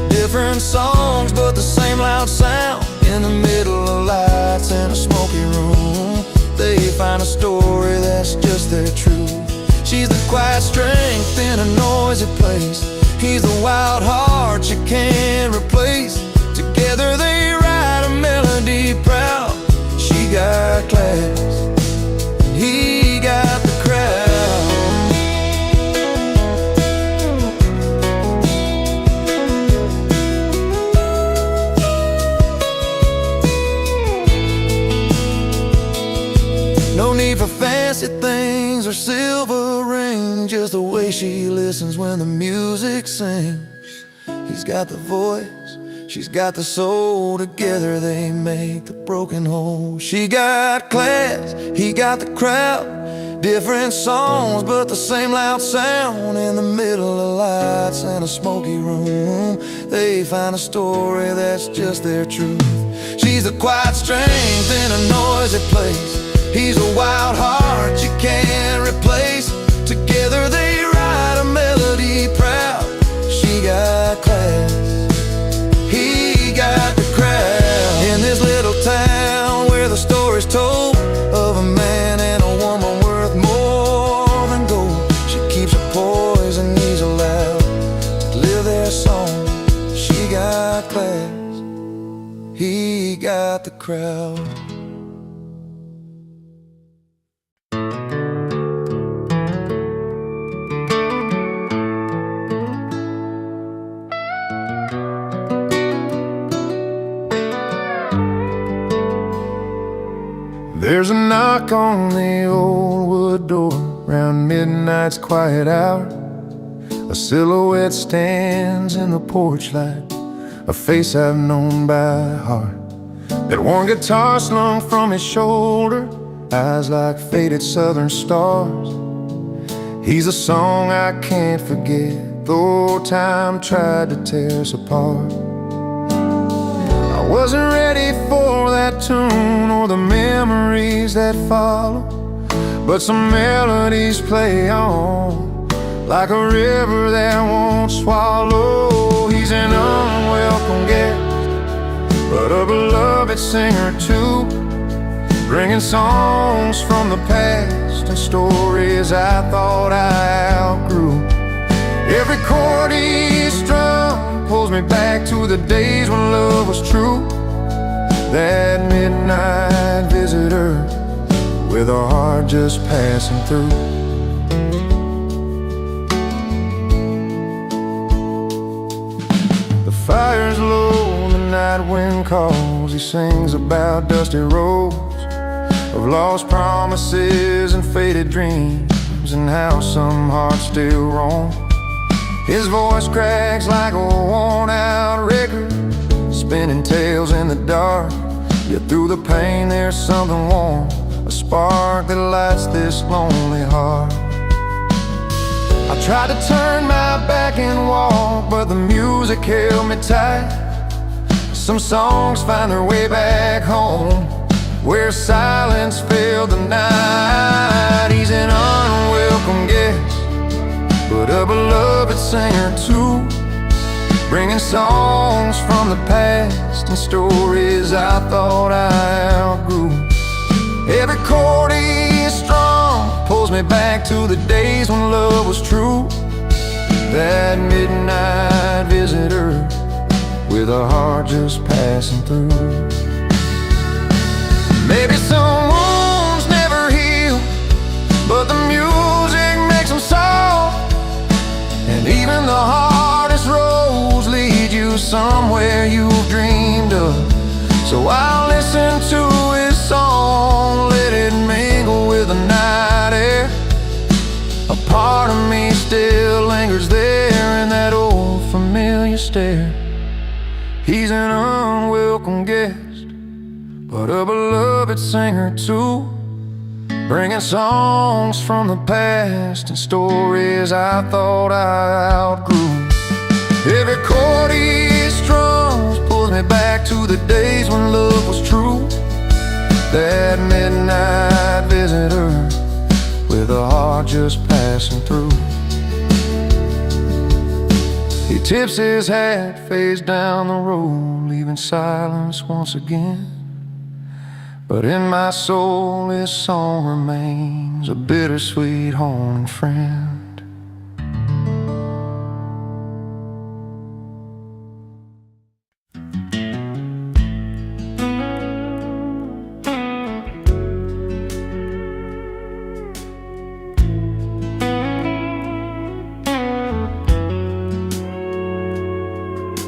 different songs but the same loud sound. In the middle of lights in a smoky room, they find a story that's just their truth. She's the quiet strength in a noisy place. He's the wild heart you can't replace. Together they write a melody proud. She got class, and he got the crowd. No need for fancy things or silver rings, just the way she listens when the music sings. He's got the voice, she's got the soul. Together they make the broken whole. She got class, he got the crowd. Different songs, but the same loud sound. In the middle of lights and a smoky room, they find a story that's just their truth. She's the quiet strength in a noisy place. He's a wild heart you can't replace. Together they write a melody proud. She got class, he got the crowd. In this little town where the story's told of a man and a woman worth more than gold, she keeps her poise and he's allowed to live their song. She got class, he got the crowd. There's a knock on the old wood door round midnight's quiet hour. A silhouette stands in the porch light, a face I've known by heart. That worn guitar slung from his shoulder, eyes like faded southern stars. He's a song I can't forget, though time tried to tear us apart. I wasn't ready for that tune or the memories that follow, but some melodies play on like a river that won't swallow. He's an unwelcome guest, but a beloved singer too, bringing songs from the past and stories I thought I outgrew. Every chord he strums pulls me back to the days when love was true. That midnight visitor with a heart just passing through. The fire's low, the night wind calls. He sings about dusty roads of lost promises and faded dreams, and how some hearts still roam. His voice cracks like a worn-out record, spinning tales in the dark. Yet through the pain there's something warm, a spark that lights this lonely heart. I tried to turn my back and walk, but the music held me tight. Some songs find their way back home, where silence filled the night. He's an unwelcome guest, but a beloved singer too, bringing songs from the past and stories I thought I outgrew. Every chord he strums pulls me back to the days when love was true. That midnight visitor with a heart just passing through. Maybe some wounds never heal, but the music makes them soft. And even the hardest roads lead you somewhere you've dreamed of. So I'll listen to his song, let it mingle with the night air. A part of me still lingers there in that old familiar stare. He's an unwelcome guest, but a beloved singer too, bringing songs from the past and stories I thought I outgrew. Every chord he strums pulls me back to the days when love was true. That midnight visitor with a heart just passing through. He tips his hat, fades down the road, leaving silence once again. but in my soul this song remains a bittersweet haunting friend.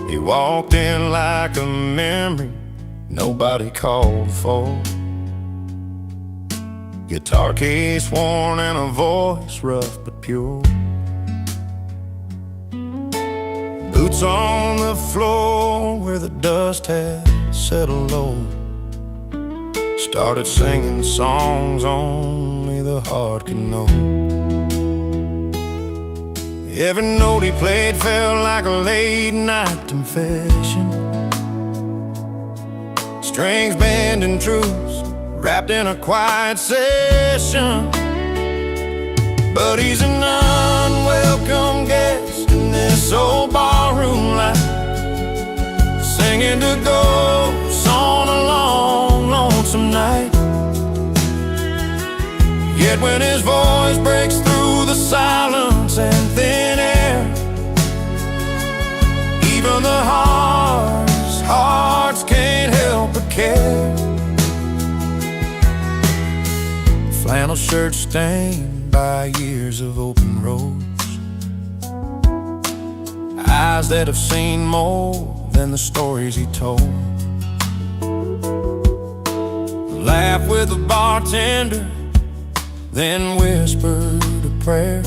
He walked in like a memory nobody called for. Guitar case worn and a voice rough but pure. Boots on the floor where the dust had settled low. Started singing songs only the heart could know. Every note he played felt like a late night confession. Strings bending truths wrapped in a quiet session. But he's an unwelcome guest in this old barroom life, singing to ghosts on a long, lonesome night. Yet when his voice breaks through the silence and thin air, even the hardest hearts can't help but care. Flannel shirt stained by years of open roads, eyes that have seen more than the stories he told. Laughed with the bartender, then whispered a prayer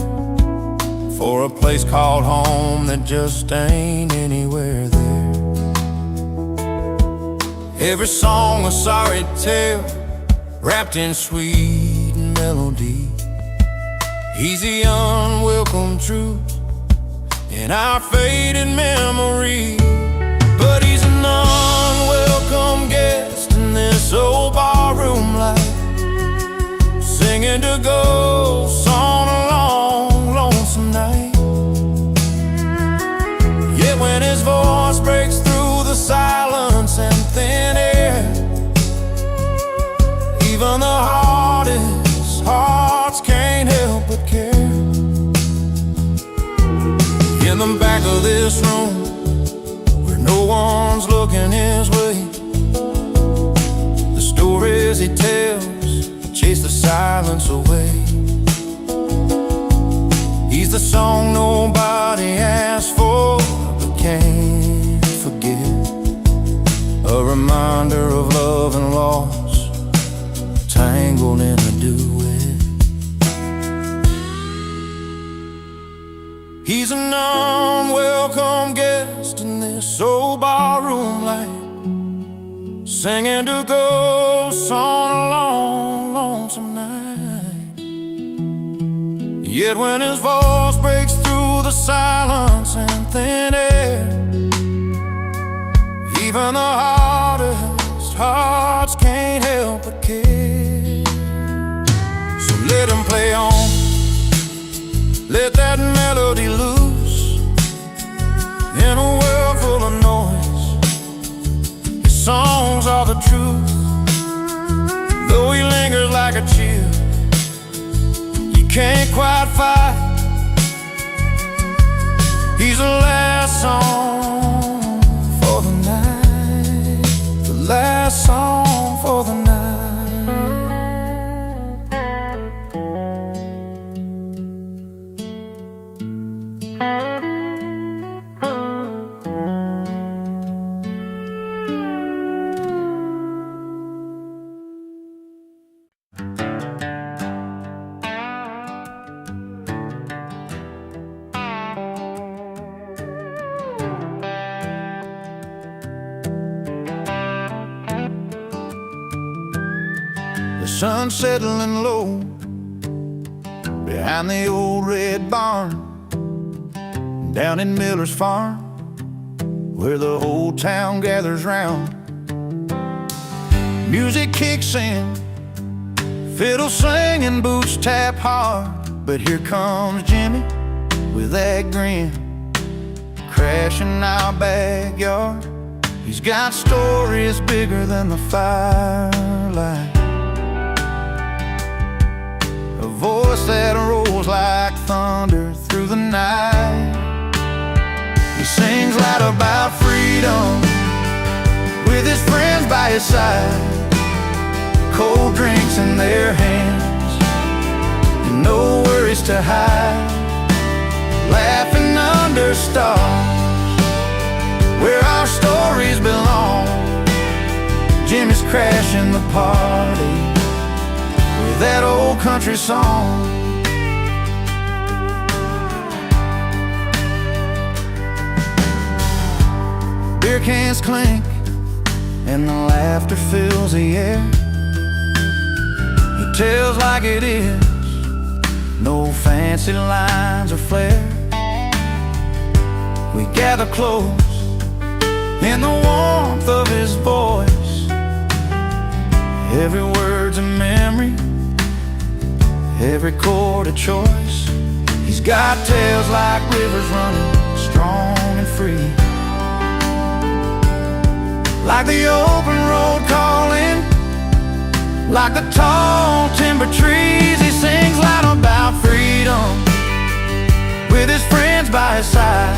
for a place called home that just ain't anywhere there. Every song a sorry tale wrapped in sweet melody. He's the unwelcome truth in our faded memory. But he's an unwelcome guest in this old barroom life, singing to ghosts on a long, lonesome night. Yet when his voice breaks through the silence and thin air, even the hardest hearts can't help but care. In the back of this room, where no one's looking his way, the stories he tells chase the silence away. He's the song nobody asked for but can't forget, a reminder of love and loss tangled in a duet. He's an unwelcome guest in this old barroom life, singing to ghosts on a long, lonesome night. Yet when his voice breaks through the silence and thin air, even the hardest hearts can't help but care. So let him play on, let that melody loose. In a world full of noise, his songs are the truth. Though he lingers like a chill, you can't quite fight. He's the last song for the night, the last song for the night. The sun's settling low behind the old red barn, down in Miller's farm, where the whole town gathers round. Music kicks in, fiddle singing, boots tap hard. But here comes Jimmy with that grin, crashing our backyard. He's got stories bigger than the fire light, a voice that rolls like thunder through the night. He sings loud about freedom with his friends by his side, cold drinks in their hands and no worries to hide, laughing under stars where our stories belong. Jimmy's crashing the party with that old country song. Beer cans clink and the laughter fills the air. He tells like it is, no fancy lines or flair. We gather close in the warmth of his voice, every word's a memory, every chord a choice. He's got tales like rivers running strong and free, like the open road calling, like the tall timber trees. He sings loud about freedom with his friends by his side,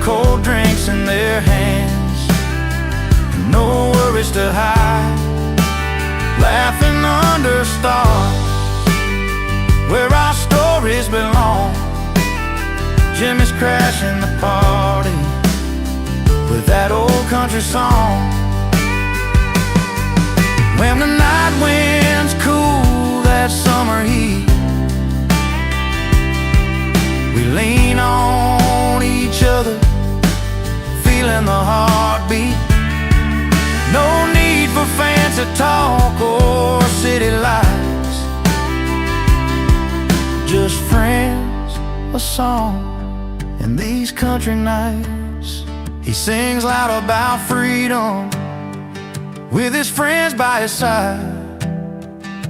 cold drinks in their hands, no worries to hide, laughing under stars where our stories belong. Jimmy's crashing the party with that old country song. When the night winds cool that summer heat, we lean on each other, feeling the heartbeat. No need for fancy talk or city lights, just friends, a song, and these country nights. He sings loud about freedom with his friends by his side,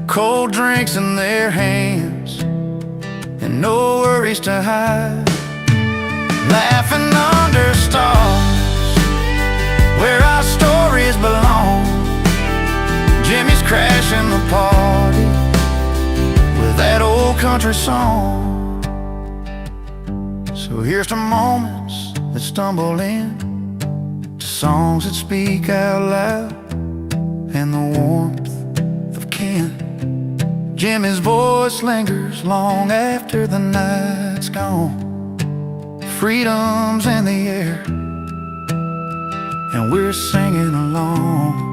cold drinks in their hands and no worries to hide, laughing under stars where our stories belong. Jimmy's crashing the party with that old country song. So here's to moments that stumble in, to songs that speak out loud, and the warmth of kin. Jimmy's voice lingers long after the night's gone. Freedom's in the air and we're singing along.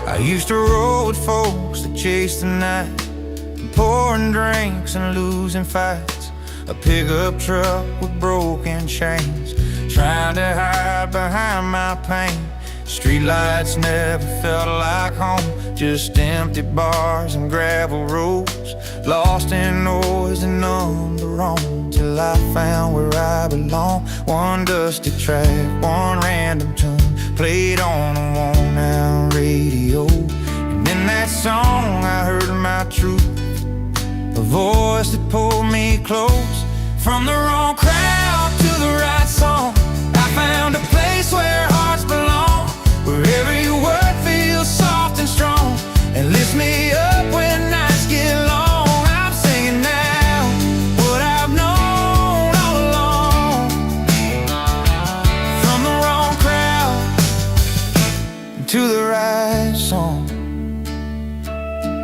I used to roll with folks that chased the night, pouring drinks and losing fights. A pickup truck with broken chains, trying to hide behind my pain. Streetlights never felt like home, just empty bars and gravel roads, lost in noise and numb to roam, till I found where I belong. One dusty track, one random tune, played on a worn-out radio. And in that song I heard my truth, a voice that pulled me close. From the wrong crowd to the right song, I found a place where hearts belong, where every word feels soft and strong and lifts me up when nights get long. I'm singing now what I've known all along. From the wrong crowd to the right song.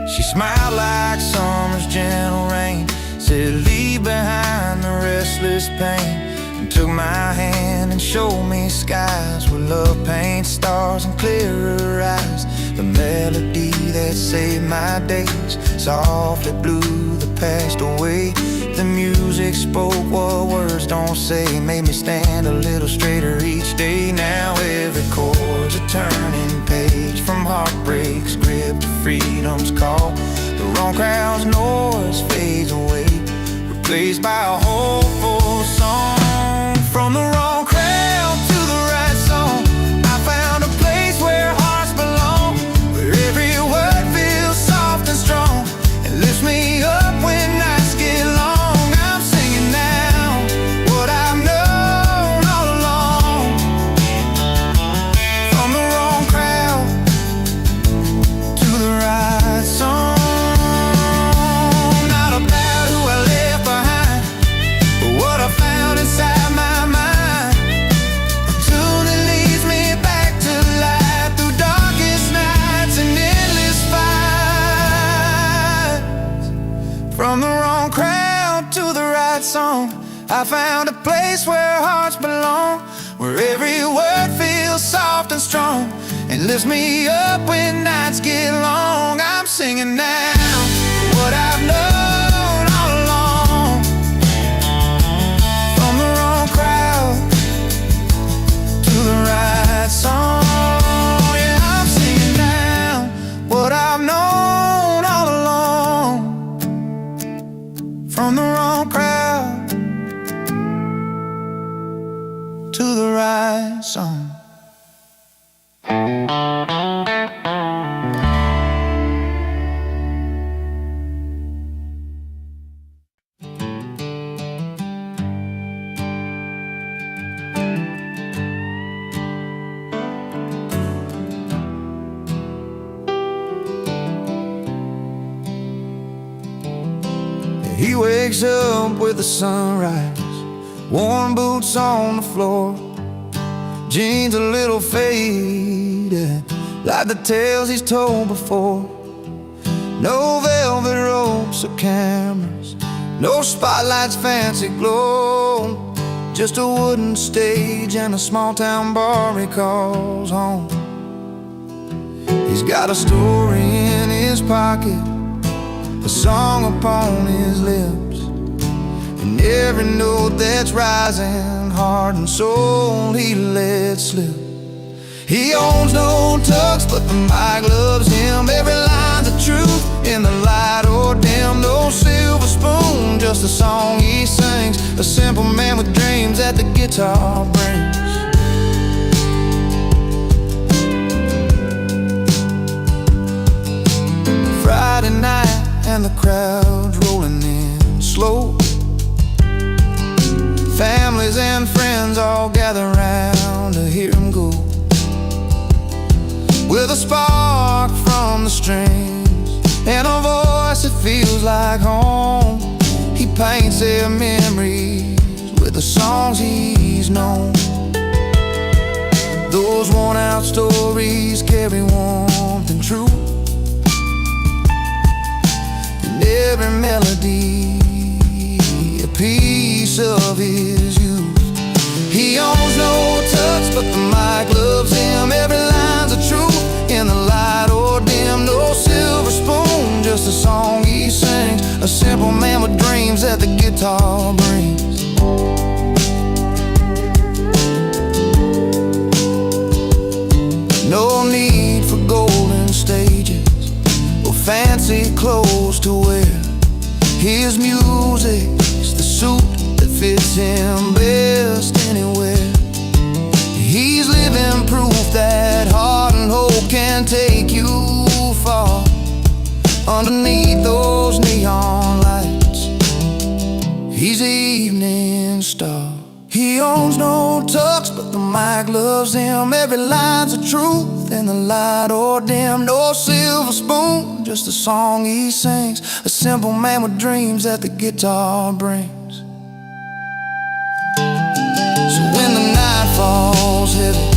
She smiled like summer's gentle rain, said leave behind the restless pain, and took my hand and showed me skies where love paints stars and clearer eyes. The melody that saved my days softly blew the past away. The music spoke what words don't say, made me stand a little straighter each day. Now every chord's a turning page, from heartbreak's grip to freedom's call. The wrong crowd's noise fades away, replaced by a hopeful song. From the wrong crowd to the right song, I found a place where hearts belong, where every word feels soft and strong and lifts me up when nights get long. I'm singing now what I've known all along. From the wrong crowd to the right song. Not about who I left behind, but what I found inside my mind. A tune that leads me back to life through darkest nights and endless fights. From the wrong crowd to the right song, I found a place where hearts belong, where every word feels soft and strong and lifts me up when nights get long. I'm singing now what I've known all along. From the wrong crowd to the right song. Yeah, I'm singing now what I've known all along. From the wrong crowd to the right song. He wakes up with the sunrise, warm boots on the floor, jeans a little faded, like the tales he's told before. No velvet ropes or cameras, no spotlights, fancy glow, just a wooden stage and a small town bar he calls home. He's got a story in his pocket, a song upon his lips, and every note that's rising, heart and soul, he lets slip. He owns no tux, but the mic loves him. Every line's a truth in the light or dim. No silver spoon, just a song he sings. A simple man with dreams that the guitar brings. Friday night and the crowd's rolling in slow. Families and friends all gather round to hear him go. With a spark from the strings and a voice that feels like home, he paints their memories with the songs he's known. Those worn-out stories carry warmth and truth, and every melody a piece of his youth. He owns no touch, but the mic loves him. Every line's a truth in the light or dim. No silver spoon, just a song he sings. A simple man with dreams that the guitar brings. No need for golden stages or fancy clothes to wear. His music's the suit that fits him best anywhere. He's living proof that heart and hope can take you far. Underneath those neon lights, he's the evening star. He owns no tux, but the mic loves him. Every line's a truth in the light or dim. No silver spoon, just a song he sings. A simple man with dreams that the guitar brings. So when the night falls heavy